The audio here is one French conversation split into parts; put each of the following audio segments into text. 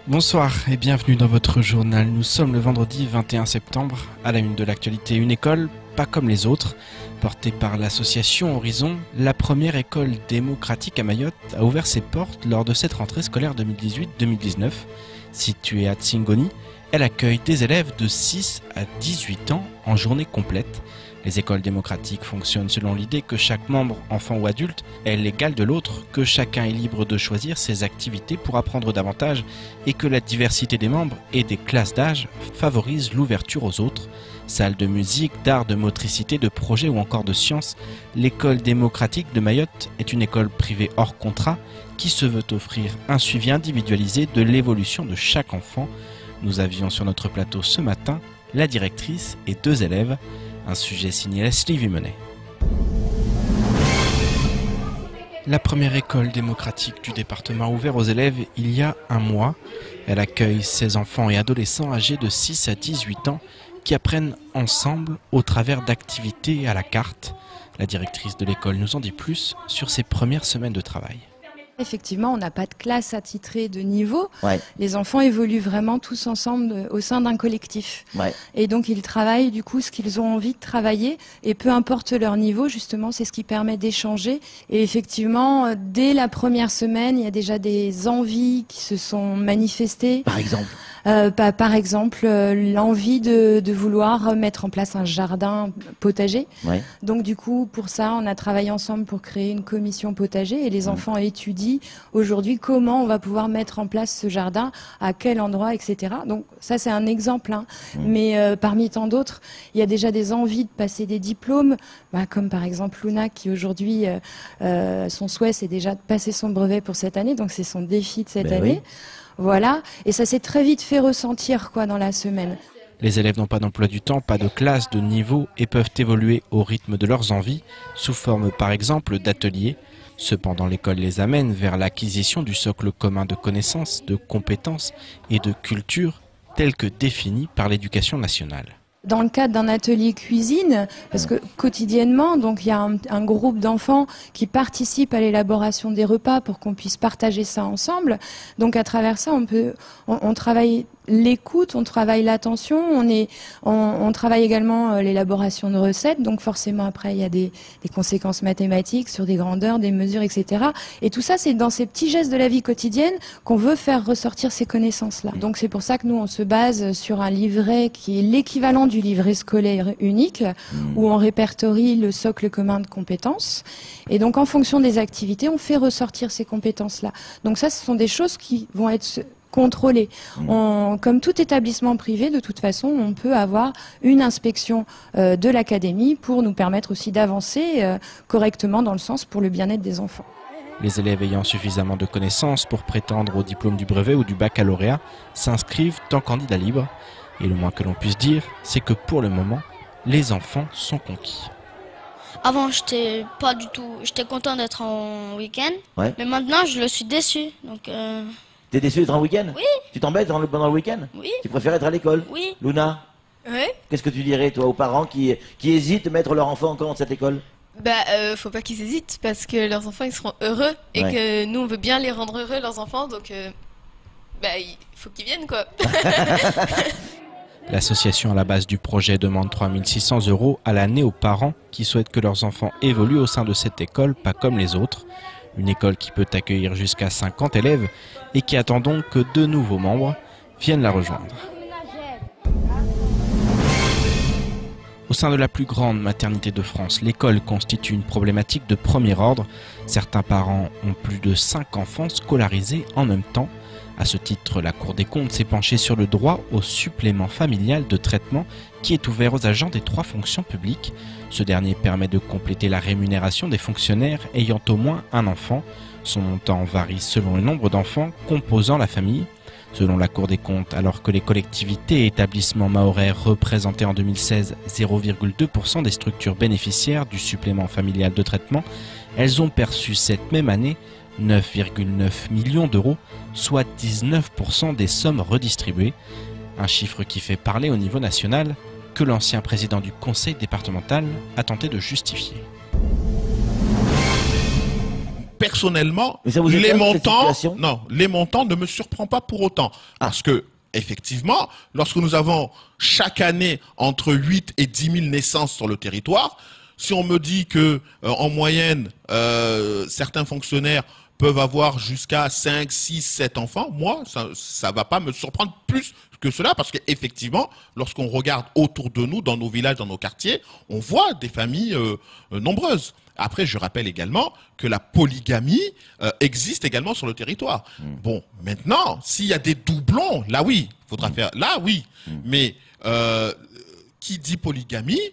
Bonsoir et bienvenue dans votre journal. Nous sommes le vendredi 21 septembre. À la une de l'actualité, une école pas comme les autres. Portée par l'association Horizon, la première école démocratique à Mayotte a ouvert ses portes lors de cette rentrée scolaire 2018-2019. Située à Tsingoni, elle accueille des élèves de 6 à 18 ans en journée complète. Les écoles démocratiques fonctionnent selon l'idée que chaque membre, enfant ou adulte, est l'égal de l'autre, que chacun est libre de choisir ses activités pour apprendre davantage et que la diversité des membres et des classes d'âge favorise l'ouverture aux autres. Salle de musique, d'art, de motricité, de projet ou encore de sciences, l'école démocratique de Mayotte est une école privée hors contrat qui se veut offrir un suivi individualisé de l'évolution de chaque enfant. Nous avions sur notre plateau ce matin la directrice et 2 élèves. Un sujet signé Leslie Vimonet. La première école démocratique du département a ouvert aux élèves il y a un mois. Elle accueille 16 enfants et adolescents âgés de 6 à 18 ans qui apprennent ensemble au travers d'activités à la carte. La directrice de l'école nous en dit plus sur ses premières semaines de travail. Effectivement, on n'a pas de classe attitrée de niveau. Ouais. Les enfants évoluent vraiment tous ensemble au sein d'un collectif. Ouais. Et donc, ils travaillent du coup ce qu'ils ont envie de travailler. Et peu importe leur niveau, justement, c'est ce qui permet d'échanger. Et effectivement, dès la première semaine, il y a déjà des envies qui se sont manifestées. Par exemple. Par exemple, l'envie de vouloir mettre en place un jardin potager. Ouais. Donc du coup, pour ça, on a travaillé ensemble pour créer une commission potager et les enfants étudient aujourd'hui comment on va pouvoir mettre en place ce jardin, à quel endroit, etc. Donc ça, c'est un exemple. Hein. Mais parmi tant d'autres, il y a déjà des envies de passer des diplômes, comme par exemple Luna qui aujourd'hui, son souhait, c'est déjà de passer son brevet pour cette année. Donc c'est son défi de cette année. Oui. Voilà, et ça s'est très vite fait ressentir dans la semaine. Les élèves n'ont pas d'emploi du temps, pas de classe, de niveau et peuvent évoluer au rythme de leurs envies, sous forme par exemple d'ateliers. Cependant, l'école les amène vers l'acquisition du socle commun de connaissances, de compétences et de culture tel que défini par l'éducation nationale. Dans le cadre d'un atelier cuisine, parce que quotidiennement, donc il y a un groupe d'enfants qui participent à l'élaboration des repas pour qu'on puisse partager ça ensemble. Donc à travers ça, on travaille l'écoute, on travaille l'attention, on travaille également l'élaboration de recettes. Donc forcément après il y a des conséquences mathématiques sur des grandeurs, des mesures, etc. Et tout ça, c'est dans ces petits gestes de la vie quotidienne qu'on veut faire ressortir ces connaissances-là. Donc c'est pour ça que nous on se base sur un livret qui est l'équivalent du livret scolaire unique, où on répertorie le socle commun de compétences. Et donc en fonction des activités, on fait ressortir ces compétences-là. Donc ça, ce sont des choses qui vont être contrôlé. Comme tout établissement privé, de toute façon, on peut avoir une inspection de l'académie pour nous permettre aussi d'avancer correctement dans le sens pour le bien-être des enfants. Les élèves ayant suffisamment de connaissances pour prétendre au diplôme du brevet ou du baccalauréat s'inscrivent en candidat libre. Et le moins que l'on puisse dire, c'est que pour le moment, les enfants sont conquis. Avant, j'étais pas du tout. J'étais content d'être en week-end, Ouais. mais maintenant, je le suis déçu. Donc, T'es déçu d'être en week-end? Oui. Tu t'embêtes pendant le week-end? oui, Tu préfères être à l'école? oui. Luna, Ouais. qu'est-ce que tu dirais, toi, aux parents qui hésitent de mettre leur enfant encore dans cette école? Faut pas qu'ils hésitent parce que leurs enfants ils seront heureux et Ouais. que nous on veut bien les rendre heureux leurs enfants donc il faut qu'ils viennent quoi. L'association à la base du projet demande 3 600 € à l'année aux parents qui souhaitent que leurs enfants évoluent au sein de cette école, pas comme les autres. Une école qui peut accueillir jusqu'à 50 élèves et qui attend donc que 2 nouveaux membres viennent la rejoindre. Au sein de la plus grande maternité de France, l'école constitue une problématique de premier ordre. Certains parents ont plus de 5 enfants scolarisés en même temps. À ce titre, la Cour des comptes s'est penchée sur le droit au supplément familial de traitement qui est ouvert aux agents des 3 fonctions publiques. Ce dernier permet de compléter la rémunération des fonctionnaires ayant au moins un enfant. Son montant varie selon le nombre d'enfants composant la famille. Selon la Cour des comptes, alors que les collectivités et établissements mahorais représentaient en 2016 0,2% des structures bénéficiaires du supplément familial de traitement, elles ont perçu cette même année 9,9 millions d'euros, soit 19% des sommes redistribuées. Un chiffre qui fait parler au niveau national, que l'ancien président du conseil départemental a tenté de justifier. Ah. personnellement, Mais ça vous les étonne, cette montants, situation non, les montants ne me surprennent pas pour autant. Parce que, effectivement, lorsque nous avons chaque année entre 8 et 10 000 naissances sur le territoire, si on me dit que, en moyenne, certains fonctionnaires peuvent avoir jusqu'à 5, 6, 7 enfants, moi, ça va pas me surprendre plus que cela, parce qu'effectivement, lorsqu'on regarde autour de nous, dans nos villages, dans nos quartiers, on voit des familles nombreuses. Après, je rappelle également que la polygamie existe également sur le territoire. Bon, maintenant, s'il y a des doublons, là oui, faudra faire, là oui, mais qui dit polygamie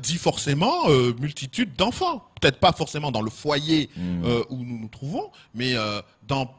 dit forcément multitude d'enfants. Peut-être pas forcément dans le foyer où nous nous trouvons, mais dans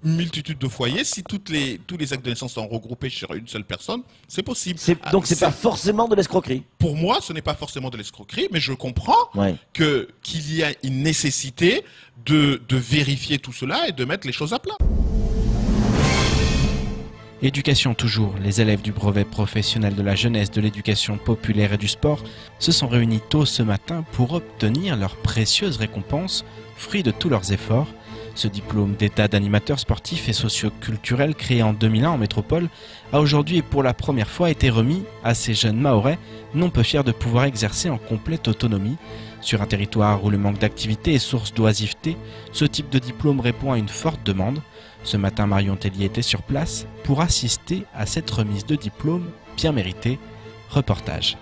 une multitude de foyers, si tous les actes de naissance sont regroupés sur une seule personne, c'est possible. Donc c'est pas forcément de l'escroquerie. Pour moi, ce n'est pas forcément de l'escroquerie, mais je comprends qu'il y a une nécessité de vérifier tout cela et de mettre les choses à plat. Éducation toujours, les élèves du brevet professionnel de la jeunesse, de l'éducation populaire et du sport se sont réunis tôt ce matin pour obtenir leur précieuse récompense, fruit de tous leurs efforts. Ce diplôme d'état d'animateur sportif et socio-culturel créé en 2001 en métropole a aujourd'hui et pour la première fois été remis à ces jeunes Mahorais non peu fiers de pouvoir exercer en complète autonomie. Sur un territoire où le manque d'activité est source d'oisiveté, ce type de diplôme répond à une forte demande. Ce matin, Marion Tellier était sur place pour assister à cette remise de diplôme bien méritée. Reportage.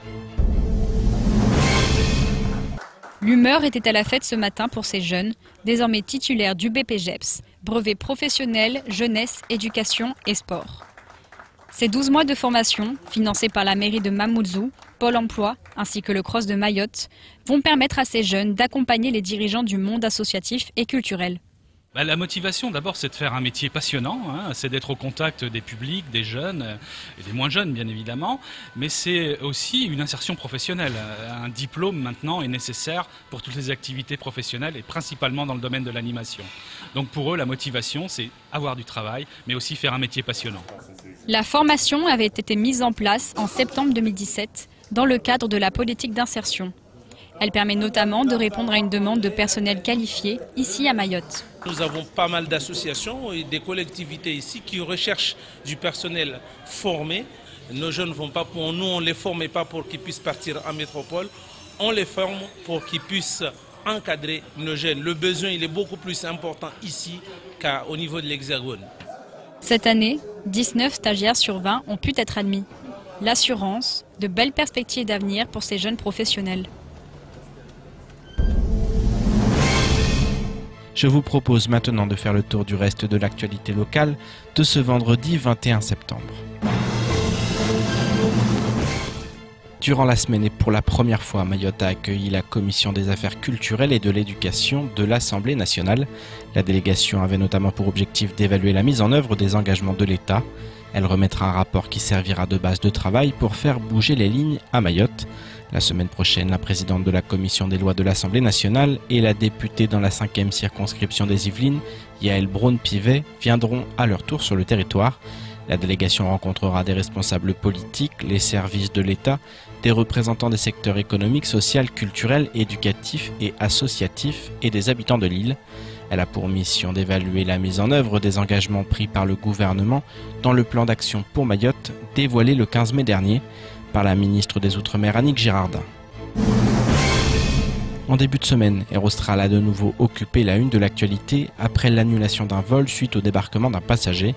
L'humeur était à la fête ce matin pour ces jeunes, désormais titulaires du BPGEPS, brevet professionnel, jeunesse, éducation et sport. Ces 12 mois de formation, financés par la mairie de Mamoudzou, Pôle emploi ainsi que le CROSS de Mayotte, vont permettre à ces jeunes d'accompagner les dirigeants du monde associatif et culturel. La motivation, d'abord, c'est de faire un métier passionnant, c'est d'être au contact des publics, des jeunes et des moins jeunes, bien évidemment, mais c'est aussi une insertion professionnelle. Un diplôme, maintenant, est nécessaire pour toutes les activités professionnelles et principalement dans le domaine de l'animation. Donc pour eux, la motivation, c'est avoir du travail, mais aussi faire un métier passionnant. La formation avait été mise en place en septembre 2017 dans le cadre de la politique d'insertion. Elle permet notamment de répondre à une demande de personnel qualifié ici à Mayotte. Nous avons pas mal d'associations et des collectivités ici qui recherchent du personnel formé. Nos jeunes ne vont pas pour nous, on ne les forme pas pour qu'ils puissent partir en métropole. On les forme pour qu'ils puissent encadrer nos jeunes. Le besoin il est beaucoup plus important ici qu'au niveau de l'Hexagone. Cette année, 19 stagiaires sur 20 ont pu être admis. L'assurance, de belles perspectives d'avenir pour ces jeunes professionnels. Je vous propose maintenant de faire le tour du reste de l'actualité locale de ce vendredi 21 septembre. Durant la semaine et pour la première fois, Mayotte a accueilli la Commission des affaires culturelles et de l'éducation de l'Assemblée nationale. La délégation avait notamment pour objectif d'évaluer la mise en œuvre des engagements de l'État. Elle remettra un rapport qui servira de base de travail pour faire bouger les lignes à Mayotte. La semaine prochaine, la présidente de la commission des lois de l'Assemblée nationale et la députée dans la 5e circonscription des Yvelines, Yael Braun-Pivet, viendront à leur tour sur le territoire. La délégation rencontrera des responsables politiques, les services de l'État, des représentants des secteurs économiques, social, culturel, éducatif et associatif et des habitants de l'île. Elle a pour mission d'évaluer la mise en œuvre des engagements pris par le gouvernement dans le plan d'action pour Mayotte dévoilé le 15 mai dernier par la ministre des Outre-mer Annick Girardin. En début de semaine, Air Austral a de nouveau occupé la une de l'actualité après l'annulation d'un vol suite au débarquement d'un passager.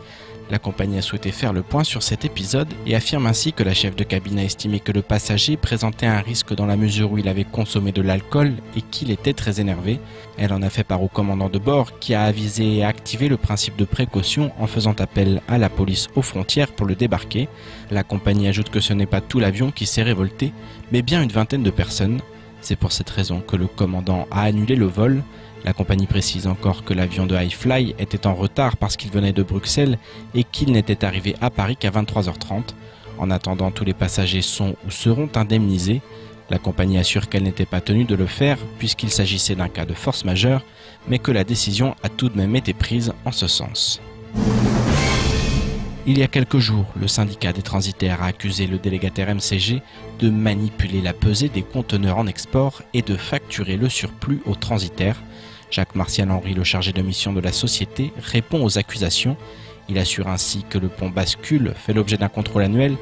La compagnie a souhaité faire le point sur cet épisode et affirme ainsi que la chef de cabine a estimé que le passager présentait un risque dans la mesure où il avait consommé de l'alcool et qu'il était très énervé. Elle en a fait part au commandant de bord qui a avisé et activé le principe de précaution en faisant appel à la police aux frontières pour le débarquer. La compagnie ajoute que ce n'est pas tout l'avion qui s'est révolté, mais bien une vingtaine de personnes. C'est pour cette raison que le commandant a annulé le vol. La compagnie précise encore que l'avion de Highfly était en retard parce qu'il venait de Bruxelles et qu'il n'était arrivé à Paris qu'à 23h30. En attendant, tous les passagers sont ou seront indemnisés. La compagnie assure qu'elle n'était pas tenue de le faire puisqu'il s'agissait d'un cas de force majeure, mais que la décision a tout de même été prise en ce sens. Il y a quelques jours, le syndicat des transitaires a accusé le délégataire MCG de manipuler la pesée des conteneurs en export et de facturer le surplus aux transitaires. Jacques Martial-Henry, le chargé de mission de la société, répond aux accusations. Il assure ainsi que le pont bascule fait l'objet d'un contrôle annuel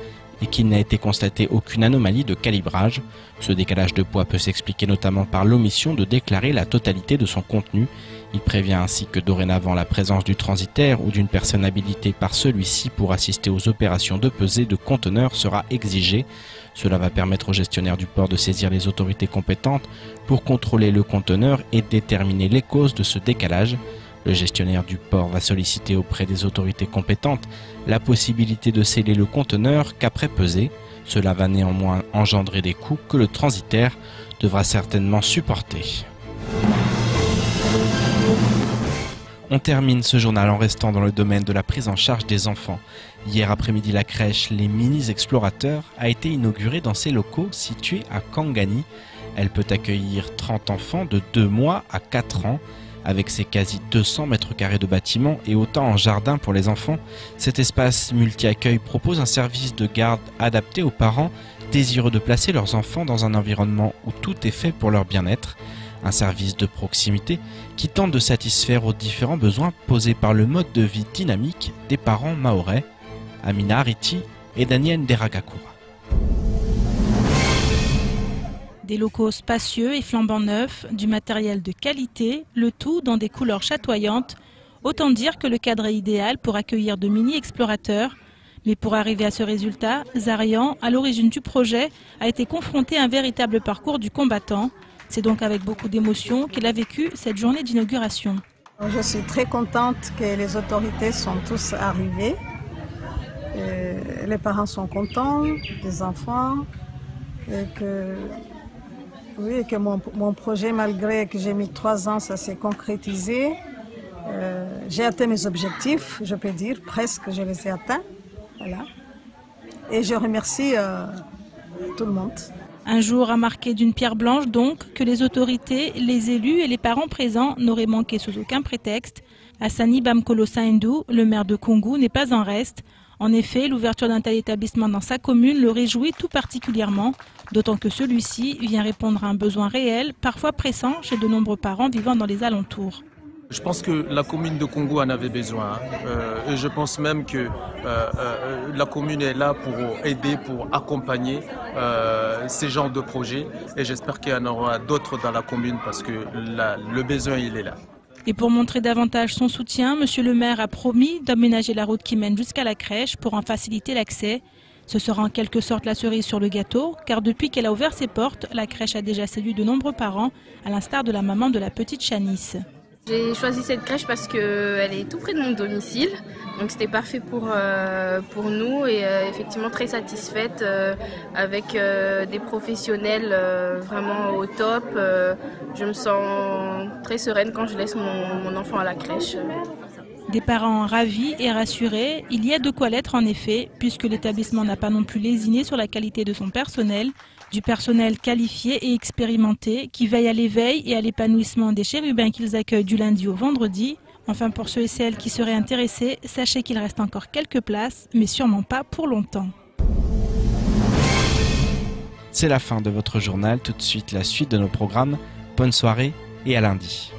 et qu'il n'a été constaté aucune anomalie de calibrage. Ce décalage de poids peut s'expliquer notamment par l'omission de déclarer la totalité de son contenu. Il prévient ainsi que dorénavant la présence du transitaire ou d'une personne habilitée par celui-ci pour assister aux opérations de pesée de conteneurs sera exigée. Cela va permettre au gestionnaire du port de saisir les autorités compétentes pour contrôler le conteneur et déterminer les causes de ce décalage. Le gestionnaire du port va solliciter auprès des autorités compétentes la possibilité de sceller le conteneur qu'après pesée. Cela va néanmoins engendrer des coûts que le transitaire devra certainement supporter. On termine ce journal en restant dans le domaine de la prise en charge des enfants. Hier après-midi, la crèche Les Mini-Explorateurs a été inaugurée dans ses locaux situés à Kangani. Elle peut accueillir 30 enfants de 2 mois à 4 ans. Avec ses quasi 200 mètres carrés de bâtiment et autant en jardin pour les enfants, cet espace multi-accueil propose un service de garde adapté aux parents désireux de placer leurs enfants dans un environnement où tout est fait pour leur bien-être. Un service de proximité qui tente de satisfaire aux différents besoins posés par le mode de vie dynamique des parents mahorais. Amina Ariti et Daniel Deragakura. Des locaux spacieux et flambant neufs, du matériel de qualité, le tout dans des couleurs chatoyantes. Autant dire que le cadre est idéal pour accueillir de mini-explorateurs. Mais pour arriver à ce résultat, Zarian, à l'origine du projet, a été confronté à un véritable parcours du combattant. C'est donc avec beaucoup d'émotion qu'il a vécu cette journée d'inauguration. Je suis très contente que les autorités sont tous arrivées. Les parents sont contents, les enfants, et que... Oui, que mon projet, malgré que j'ai mis 3 ans, ça s'est concrétisé. J'ai atteint mes objectifs, je peux dire, presque je les ai atteints. Voilà. Et je remercie tout le monde. Un jour à marquer d'une pierre blanche donc, que les autorités, les élus et les parents présents n'auraient manqué sous aucun prétexte. Hassani Bamkolo Saindou, le maire de Koungou, n'est pas en reste. En effet, l'ouverture d'un tel établissement dans sa commune le réjouit tout particulièrement, d'autant que celui-ci vient répondre à un besoin réel, parfois pressant chez de nombreux parents vivant dans les alentours. Je pense que la commune de Koungou en avait besoin. Et je pense même que la commune est là pour aider, pour accompagner ces genres de projets. Et j'espère qu'il y en aura d'autres dans la commune parce que le besoin, il est là. Et pour montrer davantage son soutien, monsieur le maire a promis d'aménager la route qui mène jusqu'à la crèche pour en faciliter l'accès. Ce sera en quelque sorte la cerise sur le gâteau, car depuis qu'elle a ouvert ses portes, la crèche a déjà séduit de nombreux parents, à l'instar de la maman de la petite Chanice. J'ai choisi cette crèche parce qu'elle est tout près de mon domicile, donc c'était parfait pour nous et effectivement très satisfaite avec des professionnels vraiment au top. Je me sens très sereine quand je laisse mon enfant à la crèche. Des parents ravis et rassurés, il y a de quoi l'être en effet, puisque l'établissement n'a pas non plus lésiné sur la qualité de son personnel, du personnel qualifié et expérimenté qui veille à l'éveil et à l'épanouissement des chérubins qu'ils accueillent du lundi au vendredi. Enfin, pour ceux et celles qui seraient intéressés, sachez qu'il reste encore quelques places, mais sûrement pas pour longtemps. C'est la fin de votre journal, tout de suite la suite de nos programmes. Bonne soirée et à lundi.